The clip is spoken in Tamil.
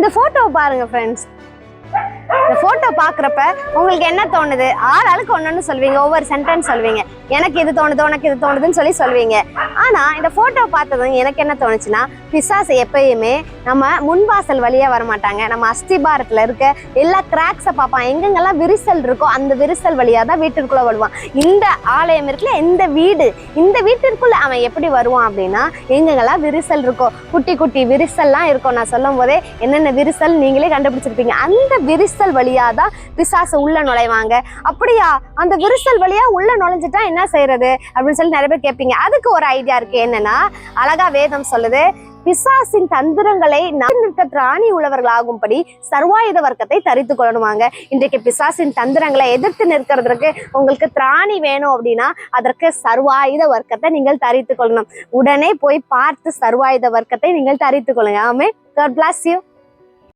இந்த போட்டோவை பாருங்க ஃப்ரெண்ட்ஸ். இந்த போட்டோ பாக்குறப்ப உங்களுக்கு என்ன தோணுது? ஆளுக்கு ஒன்னொன்னு சொல்வீங்க, ஒவ்வொரு சென்டென்ஸ் சொல்வீங்க. எனக்கு இது தோணுது, உனக்கு இது தோணுதுன்னு சொல்லுவீங்க. ஆனா இந்த போட்டோ பார்த்ததும் எனக்கு என்ன தோணுச்சுன்னா, பிசாசு எப்பயுமே நம்ம முன்வாசல் வழியா வரமாட்டாங்க. நம்ம அஸ்திபாரத்துல இருக்க எல்லா கிராக்ஸை பார்ப்பான். எங்கெங்கெல்லாம் விரிசல் இருக்கோ அந்த விரிசல் வழியா தான் வீட்டிற்குள்ள வருவான். இந்த ஆலயம் இருக்குல்ல, இந்த வீட்டிற்குள்ள அவன் எப்படி வருவான் அப்படின்னா, எங்கெங்கெல்லாம் விரிசல் இருக்கோ, குட்டி குட்டி விரிசல்லாம் இருக்கும். நான் சொல்லும் போதே என்னென்ன விரிசல் நீங்களே கண்டுபிடிச்சிருப்பீங்க. அந்த விரிசல் வழியாதான் பிசாசு உள்ள நுழைவாங்க. அப்படியா, அந்த விரிசல் வழியா உள்ள நுழைஞ்சிட்டா என்ன செய்யறது அப்படின்னு சொல்லி நிறைய பேர் கேட்பீங்க. அதுக்கு ஒரு ஐடியா இருக்கு. என்னன்னா, அழகா வேதம் சொல்லுது, பிசாசின் தந்திரங்களை நிற்க திராணி உள்ளவர்களாகும்படி சர்வாயுத வர்க்கத்தை தரித்து கொள்ளணுவாங்க. இன்றைக்கு பிசாசின் தந்திரங்களை எதிர்த்து நிற்கிறதுக்கு உங்களுக்கு திராணி வேணும் அப்படின்னா அதற்கு சர்வாயுத வர்க்கத்தை நீங்கள் தரித்து கொள்ளணும். உடனே போய் பார்த்து சர்வாயுத வர்க்கத்தை நீங்கள் தரித்து கொள்ளுங்க. ஆமென். God bless you.